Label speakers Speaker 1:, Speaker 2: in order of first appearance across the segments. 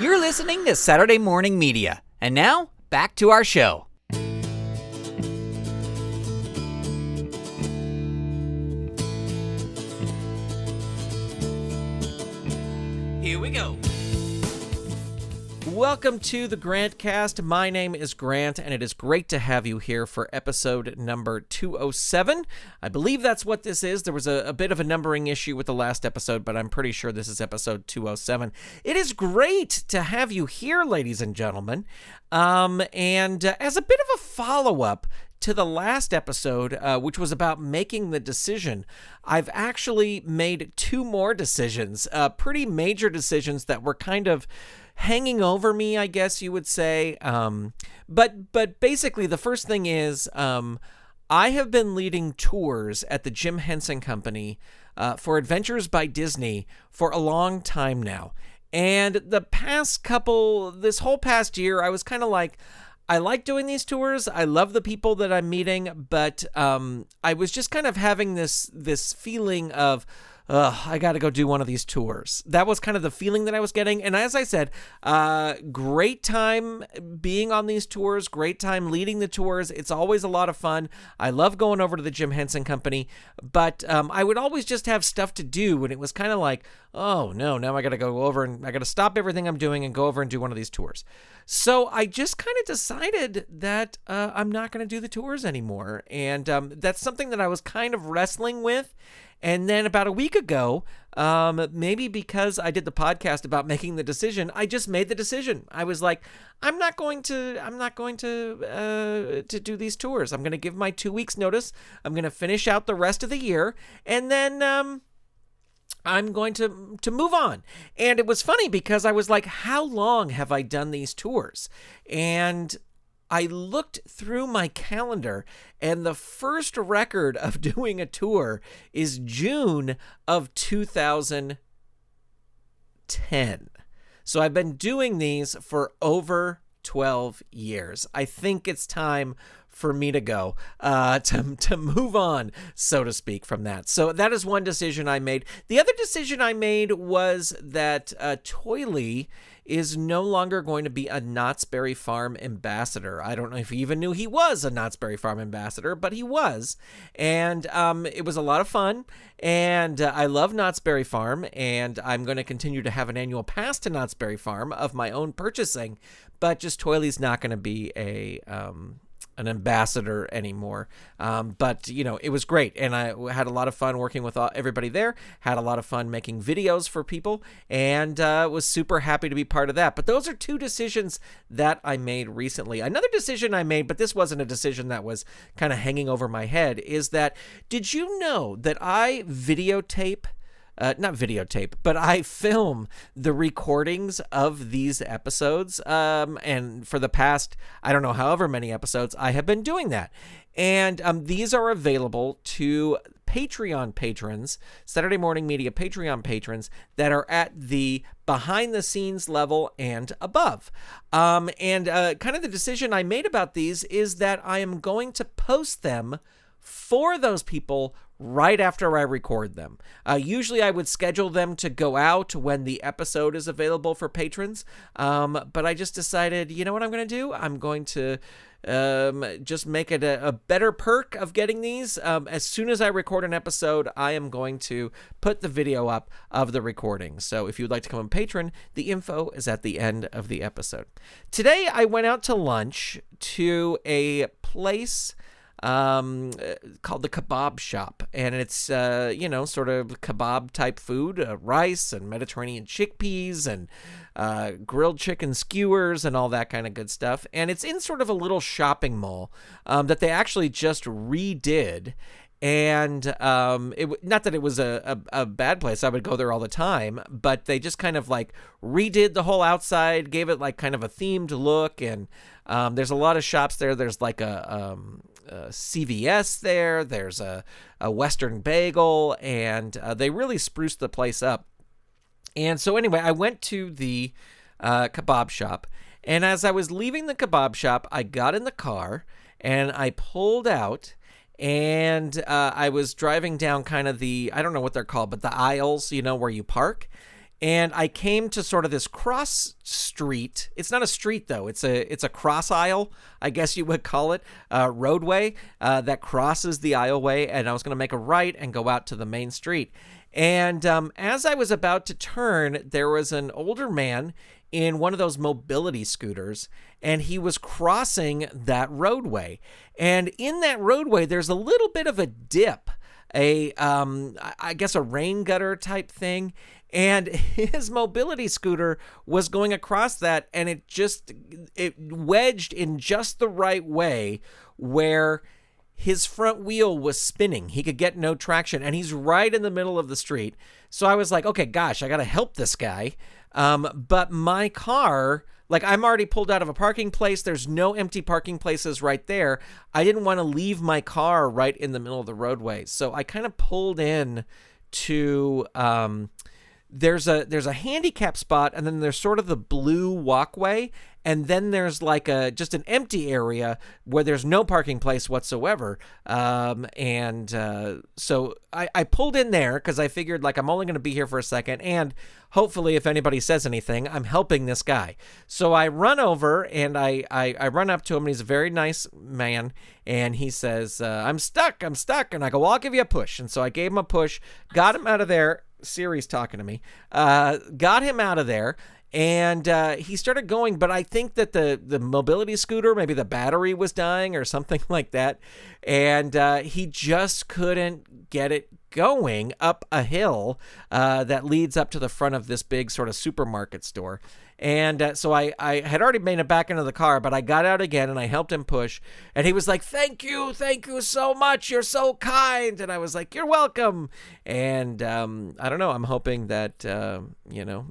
Speaker 1: You're listening to Saturday Morning Media. And now, back to our show. Here we go. Welcome to the GrantCast. My name is Grant, and it is great to have you here for episode number 207. I believe that's what this is. There was a bit of a numbering issue with the last episode, but I'm pretty sure this is episode 207. It is great to have you here, ladies and gentlemen. And as a bit of a follow-up to the last episode, which was about making the decision, I've actually made two more decisions, pretty major decisions that were kind of hanging over me, I guess you would say. But basically, the first thing is I have been leading tours at the Jim Henson Company for Adventures by Disney for a long time now. And this whole past year, I was kind of like, I like doing these tours. I love the people that I'm meeting, but I was just kind of having this feeling of, I got to go do one of these tours. That was kind of the feeling that I was getting. And as I said, great time being on these tours, great time leading the tours. It's always a lot of fun. I love going over to the Jim Henson Company, but I would always just have stuff to do. And it was kind of like, oh no, now I got to go over and I got to stop everything I'm doing and go over and do one of these tours. So I just kind of decided that I'm not going to do the tours anymore. And that's something that I was kind of wrestling with. And then about a week ago, maybe because I did the podcast about making the decision, I just made the decision. I was like, I'm not going to do these tours. I'm going to give my 2 weeks notice. I'm going to finish out the rest of the year, and then I'm going to move on. And it was funny because I was like, how long have I done these tours? And I looked through my calendar, and the first record of doing a tour is June of 2010. So I've been doing these for over 12 years. I think it's time for me to go, to move on, so to speak, from that. So that is one decision I made. The other decision I made was that Toily is no longer going to be a Knott's Berry Farm ambassador. I don't know if you even knew he was a Knott's Berry Farm ambassador, but he was. And it was a lot of fun. And I love Knott's Berry Farm, and I'm going to continue to have an annual pass to Knott's Berry Farm of my own purchasing. But just Toily's not going to be an ambassador anymore. But, you know, it was great. And I had a lot of fun working with everybody there, had a lot of fun making videos for people, and was super happy to be part of that. But those are two decisions that I made recently. Another decision I made, but this wasn't a decision that was kind of hanging over my head, is that, did you know that I but I film the recordings of these episodes. And for the past, I don't know, however many episodes, I have been doing that. And these are available to Patreon patrons, Saturday Morning Media Patreon patrons that are at the behind the scenes level and above. And kind of the decision I made about these is that I am going to post them for those people right after I record them. Usually I would schedule them to go out when the episode is available for patrons, but I just decided, you know what I'm going to do? I'm going to just make it a better perk of getting these. As soon as I record an episode, I am going to put the video up of the recording. So if you'd like to become a patron, the info is at the end of the episode. Today I went out to lunch to a place called the Kebab Shop, and it's sort of kebab type food, rice and Mediterranean chickpeas and grilled chicken skewers and all that kind of good stuff. And it's in sort of a little shopping mall that they actually just redid. And not that it was a bad place. I would go there all the time, but they just kind of like redid the whole outside, gave it like kind of a themed look. And there's a lot of shops there. There's like a CVS there. There's a Western Bagel, and they really spruced the place up. And so anyway, I went to the kebab shop, and as I was leaving the kebab shop, I got in the car and I pulled out. And I was driving down kind of I don't know what they're called, but the aisles, where you park. And I came to sort of this cross street. It's not a street though. It's a cross aisle, I guess you would call it, roadway that crosses the aisleway. And I was going to make a right and go out to the main street. And as I was about to turn, there was an older man in one of those mobility scooters, and he was crossing that roadway. And in that roadway, there's a little bit of a dip, I guess a rain gutter type thing. And his mobility scooter was going across that, and it wedged in just the right way where his front wheel was spinning. He could get no traction, and he's right in the middle of the street. So I was like, okay, gosh, I got to help this guy. But my car, like, I'm already pulled out of a parking place. There's no empty parking places right there. I didn't want to leave my car right in the middle of the roadway. So I kind of pulled in to, there's a handicap spot, and then there's sort of the blue walkway, and then there's like just an empty area where there's no parking place whatsoever. So I pulled in there because I figured, like, I'm only going to be here for a second, and hopefully if anybody says anything, I'm helping this guy. So I run over and I run up to him, and he's a very nice man, and he says, I'm stuck. And I go, well, I'll give you a push. And so I gave him a push, got him out of there. Siri's talking to me, got him out of there, and he started going, but I think that the mobility scooter, maybe the battery was dying or something like that, and he just couldn't get it going up a hill that leads up to the front of this big sort of supermarket store. And so I had already made it back into the car, but I got out again and I helped him push. And he was like, thank you so much. You're so kind. And I was like, you're welcome. And I don't know. I'm hoping that,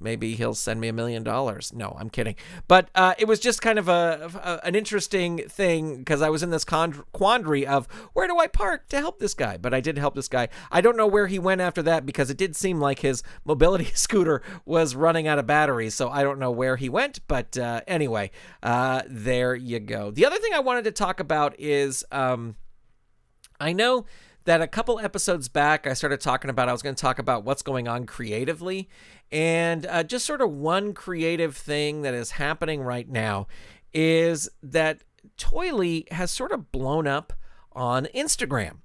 Speaker 1: maybe he'll send me $1 million. No, I'm kidding. But it was just kind of an interesting thing because I was in this quandary of where do I park to help this guy? But I did help this guy. I don't know where he went after that because it did seem like his mobility scooter was running out of batteries. So I don't know where he went, but anyway, there you go. The other thing I wanted to talk about is I know that a couple episodes back I was going to talk about what's going on creatively, and just sort of one creative thing that is happening right now is that Toily has sort of blown up on Instagram.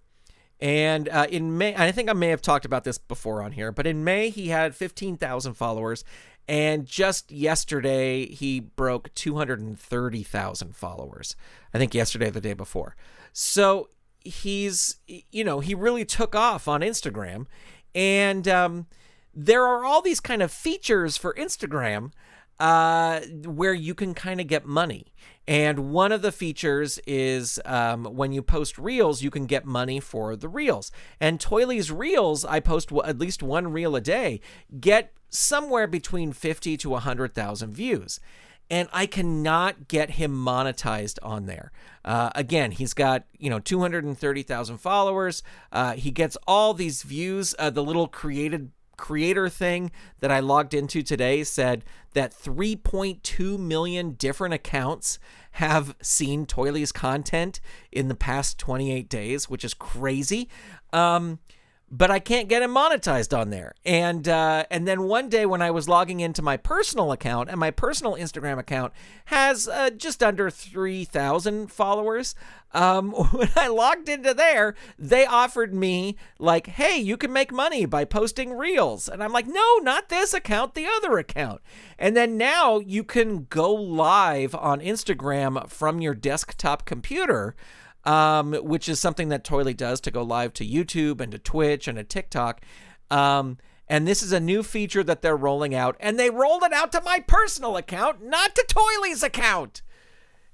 Speaker 1: And in May, I think I may have talked about this before on here, but in May he had 15,000 followers. And just yesterday, he broke 230,000 followers. I think yesterday or the day before. So he really took off on Instagram. And there are all these kind of features for Instagram where you can kind of get money. And one of the features is when you post reels, you can get money for the reels. And Toily's reels, I post at least one reel a day, get somewhere between 50 to 100,000 views. And I cannot get him monetized on there. Again, he's got, 230,000 followers. He gets all these views. The little creator thing that I logged into today said that 3.2 million different accounts have seen Toily's content in the past 28 days, which is crazy. But I can't get him monetized on there. And then one day when I was logging into my personal account, and my personal Instagram account has just under 3,000 followers, when I logged into there, they offered me like, hey, you can make money by posting reels. And I'm like, no, not this account, the other account. And then now you can go live on Instagram from your desktop computer, which is something that Toily does to go live to YouTube and to Twitch and to TikTok. And this is a new feature that they're rolling out, and they rolled it out to my personal account, not to Toily's account.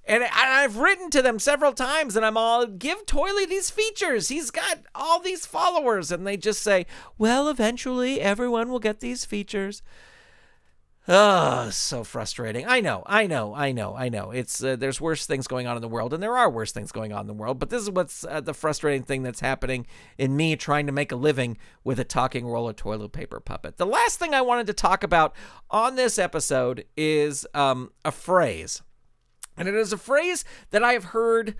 Speaker 1: And I've written to them several times, and I'm all, give Toily these features. He's got all these followers. And they just say, well, eventually everyone will get these features. Oh, so frustrating. I know. It's there's worse things going on in the world, and there are worse things going on in the world. But this is what's the frustrating thing that's happening in me trying to make a living with a talking roll of toilet paper puppet. The last thing I wanted to talk about on this episode is a phrase. And it is a phrase that I have heard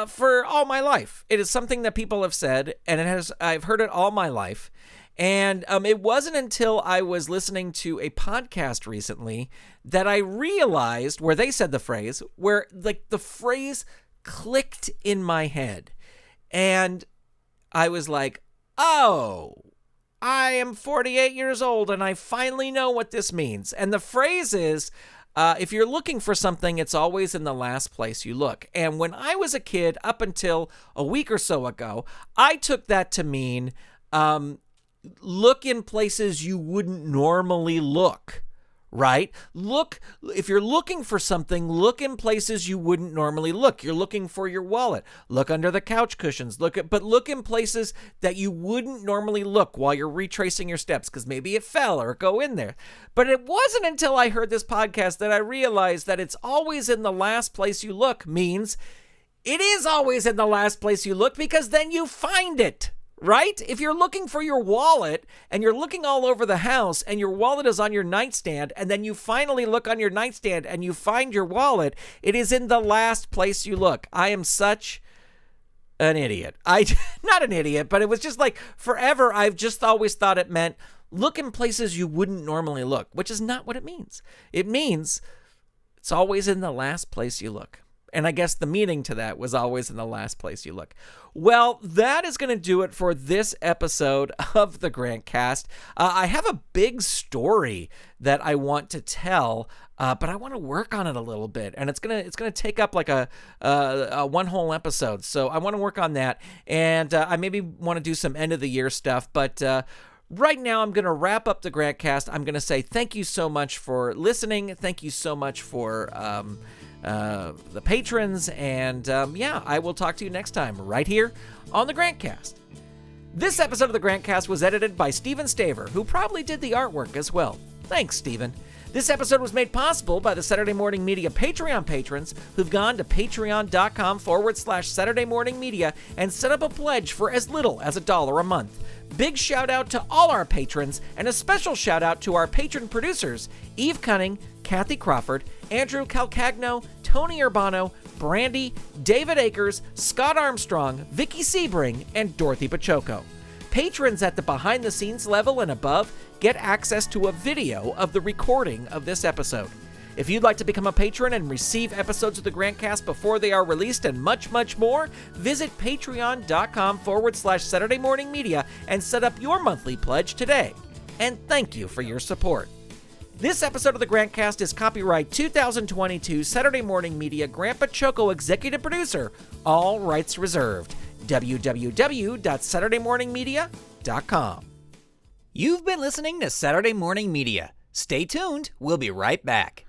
Speaker 1: for all my life. It is something that people have said, and I've heard it all my life. And it wasn't until I was listening to a podcast recently that I realized where they said the phrase, where like the phrase clicked in my head. And I was like, oh, I am 48 years old and I finally know what this means. And the phrase is, if you're looking for something, it's always in the last place you look. And when I was a kid, up until a week or so ago, I took that to mean look in places you wouldn't normally look, right? Look, if you're looking for something, look in places you wouldn't normally look. You're looking for your wallet. Look under the couch cushions. Look in places that you wouldn't normally look while you're retracing your steps, because maybe it fell or go in there. But it wasn't until I heard this podcast that I realized that it's always in the last place you look means it is always in the last place you look, because then you find it. Right? If you're looking for your wallet and you're looking all over the house and your wallet is on your nightstand, and then you finally look on your nightstand and you find your wallet, it is in the last place you look. I am such an idiot. Not an idiot, but it was just like forever I've just always thought it meant look in places you wouldn't normally look, which is not what it means. It means it's always in the last place you look. And I guess the meaning to that was always in the last place you look. Well, that is going to do it for this episode of the GrantCast. I have a big story that I want to tell, but I want to work on it a little bit, and it's gonna take up like a one whole episode. So I want to work on that, and I maybe want to do some end of the year stuff, but. Right now, I'm going to wrap up the GrantCast. I'm going to say thank you so much for listening. Thank you so much for the patrons. And I will talk to you next time right here on the GrantCast. This episode of the GrantCast was edited by Stephen Staver, who probably did the artwork as well. Thanks, Stephen. This episode was made possible by the Saturday Morning Media Patreon patrons who've gone to patreon.com/Saturday Morning Media and set up a pledge for as little as $1 a month. Big shout out to all our patrons, and a special shout out to our patron producers, Eve Cunning, Kathy Crawford, Andrew Calcagno, Tony Urbano, Brandy, David Akers, Scott Armstrong, Vicky Sebring, and Dorothy Baciocco. Patrons at the behind-the-scenes level and above get access to a video of the recording of this episode. If you'd like to become a patron and receive episodes of the GrantCast before they are released and much, much more, visit patreon.com/Saturday Morning Media and set up your monthly pledge today. And thank you for your support. This episode of the GrantCast is copyright 2022 Saturday Morning Media Grant Baciocco Executive Producer, all rights reserved. www.saturdaymorningmedia.com. You've been listening to Saturday Morning Media. Stay tuned. We'll be right back.